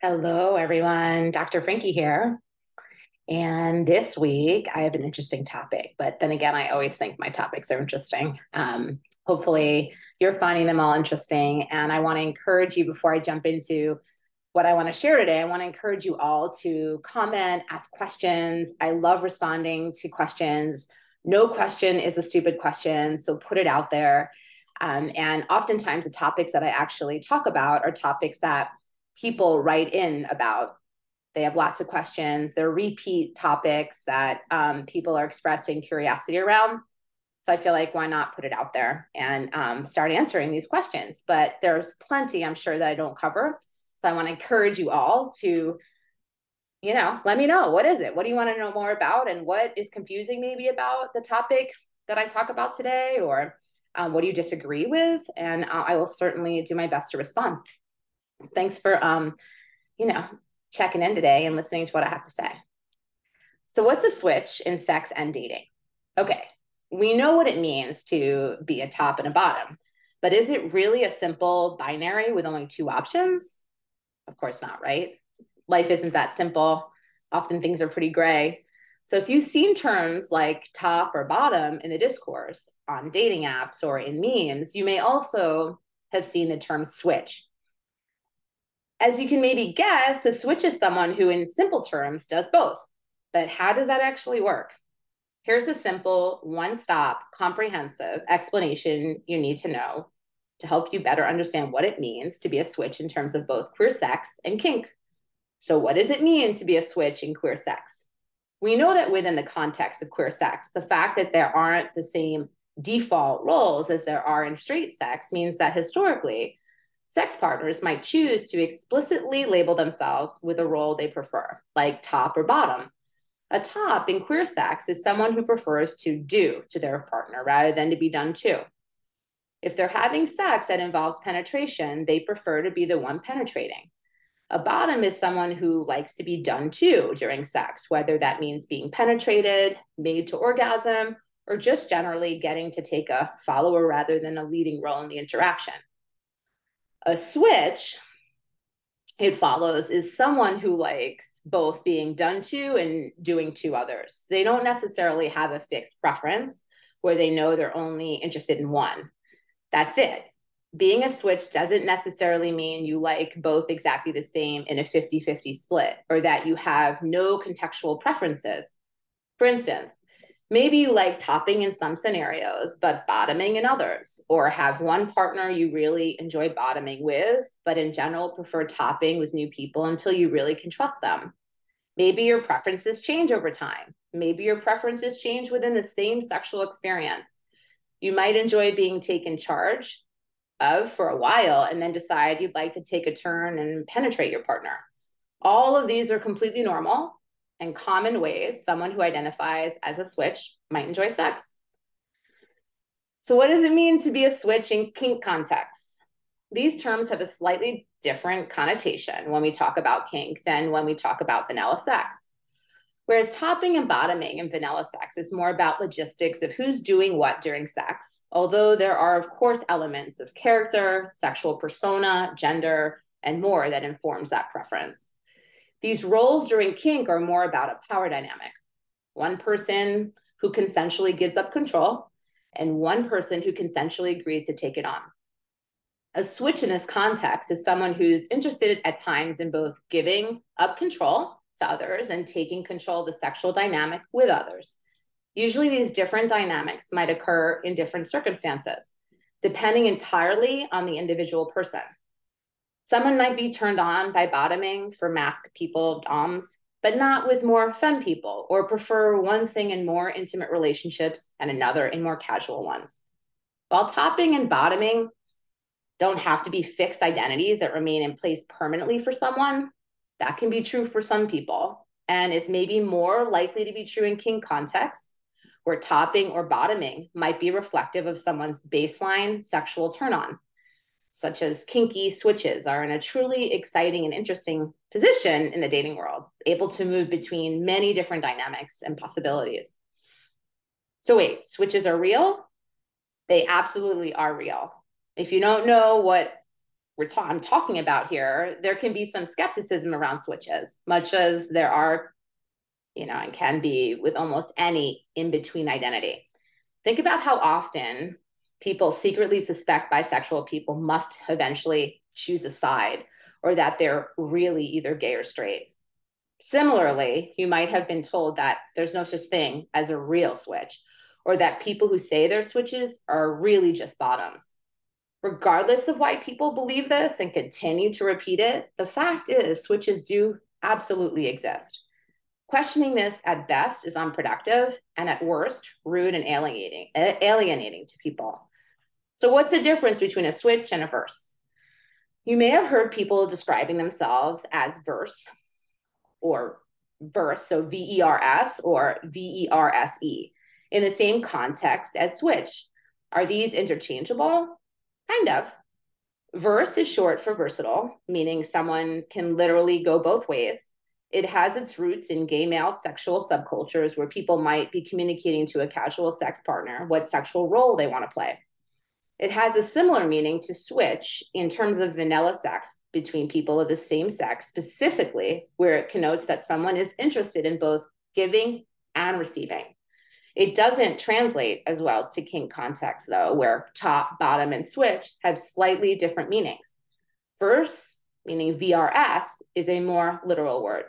Hello, everyone. Dr. Frankie here. And this week, I have an interesting topic. But then again, I always think my topics are interesting. Hopefully, you're finding them all interesting. And I want to encourage you before I jump into what I want to share today. I want to encourage you all to comment, ask questions. I love responding to questions. No question is a stupid question. So put it out there. And oftentimes, the topics that I actually talk about are topics that people write in about. They have lots of questions. They're repeat topics that people are expressing curiosity around. So I feel like why not put it out there and start answering these questions? But there's plenty, I'm sure, that I don't cover. So I want to encourage you all to, let me know. What is it? What do you want to know more about? And what is confusing maybe about the topic that I talk about today? Or what do you disagree with? And I will certainly do my best to respond. Thanks for you know, checking in today and listening to what I have to say. So, what's a switch in sex and dating? Okay, we know what it means to be a top and a bottom, but is it really a simple binary with only two options? Of course not, right? Life isn't that simple. Often things are pretty gray. So, if you've seen terms like top or bottom in the discourse on dating apps or in memes, you may also have seen the term switch. As you can maybe guess, a switch is someone who, in simple terms, does both. But how does that actually work? Here's a simple, one stop, comprehensive explanation you need to know to help you better understand what it means to be a switch in terms of both queer sex and kink. So, what does it mean to be a switch in queer sex? We know that within the context of queer sex, the fact that there aren't the same default roles as there are in straight sex means that historically, sex partners might choose to explicitly label themselves with a role they prefer, like top or bottom. A top in queer sex is someone who prefers to do to their partner rather than to be done to. If they're having sex that involves penetration, they prefer to be the one penetrating. A bottom is someone who likes to be done to during sex, whether that means being penetrated, made to orgasm, or just generally getting to take a follower rather than a leading role in the interaction. A switch, it follows, is someone who likes both being done to and doing to others. They don't necessarily have a fixed preference where they know they're only interested in one. That's it. Being a switch doesn't necessarily mean you like both exactly the same in a 50-50 split or that you have no contextual preferences. For instance, maybe you like topping in some scenarios, but bottoming in others, or have one partner you really enjoy bottoming with, but in general prefer topping with new people until you really can trust them. Maybe your preferences change over time. Maybe your preferences change within the same sexual experience. You might enjoy being taken charge of for a while and then decide you'd like to take a turn and penetrate your partner. All of these are completely normal and common ways someone who identifies as a switch might enjoy sex. So, what does it mean to be a switch in kink contexts? These terms have a slightly different connotation when we talk about kink than when we talk about vanilla sex. Whereas topping and bottoming in vanilla sex is more about logistics of who's doing what during sex, although there are, of course, elements of character, sexual persona, gender, and more that informs that preference. These roles during kink are more about a power dynamic. One person who consensually gives up control, and one person who consensually agrees to take it on. A switch in this context is someone who's interested at times in both giving up control to others and taking control of the sexual dynamic with others. Usually, these different dynamics might occur in different circumstances, depending entirely on the individual person. Someone might be turned on by bottoming for masked people, DOMs, but not with more femme people, or prefer one thing in more intimate relationships and another in more casual ones. While topping and bottoming don't have to be fixed identities that remain in place permanently for someone, that can be true for some people and is maybe more likely to be true in kink contexts, where topping or bottoming might be reflective of someone's baseline sexual turn on, such as kinky switches are in a truly exciting and interesting position in the dating world, able to move between many different dynamics and possibilities. So wait, switches are real? They absolutely are real. If you don't know what I'm talking about here, there can be some skepticism around switches, much as there are, and can be with almost any in-between identity. Think about how often people secretly suspect bisexual people must eventually choose a side, or that they're really either gay or straight. Similarly, you might have been told that there's no such thing as a real switch, or that people who say they're switches are really just bottoms. Regardless of why people believe this and continue to repeat it, the fact is switches do absolutely exist. Questioning this at best is unproductive and at worst, rude and alienating to people. So what's the difference between a switch and a verse? You may have heard people describing themselves as verse or verse, so VERS or VERSE, in the same context as switch. Are these interchangeable? Kind of. Verse is short for versatile, meaning someone can literally go both ways. It has its roots in gay male sexual subcultures where people might be communicating to a casual sex partner what sexual role they want to play. It has a similar meaning to switch in terms of vanilla sex between people of the same sex, specifically where it connotes that someone is interested in both giving and receiving. It doesn't translate as well to kink context, though, where top, bottom, and switch have slightly different meanings. Verse, meaning VRS, is a more literal word.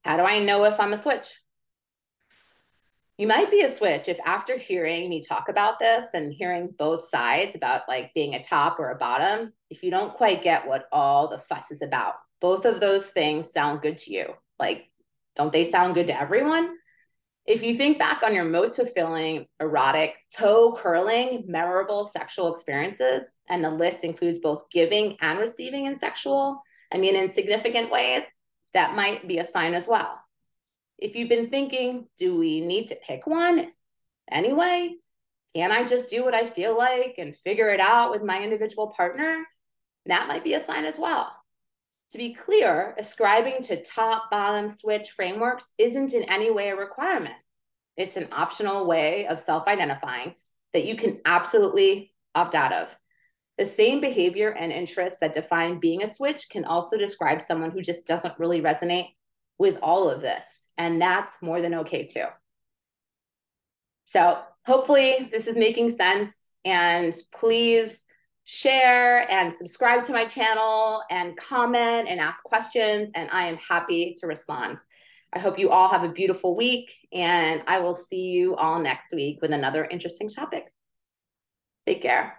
How do I know if I'm a switch? You might be a switch if after hearing me talk about this and hearing both sides about like being a top or a bottom, if you don't quite get what all the fuss is about. Both of those things sound good to you. Like, don't they sound good to everyone? If you think back on your most fulfilling, erotic, toe-curling, memorable sexual experiences, and the list includes both giving and receiving in significant ways, that might be a sign as well. If you've been thinking, do we need to pick one anyway? Can I just do what I feel like and figure it out with my individual partner? That might be a sign as well. To be clear, ascribing to top, bottom, switch frameworks isn't in any way a requirement. It's an optional way of self-identifying that you can absolutely opt out of. The same behavior and interests that define being a switch can also describe someone who just doesn't really resonate with all of this. And that's more than okay too. So hopefully this is making sense, and please share and subscribe to my channel and comment and ask questions, and I am happy to respond. I hope you all have a beautiful week, and I will see you all next week with another interesting topic. Take care.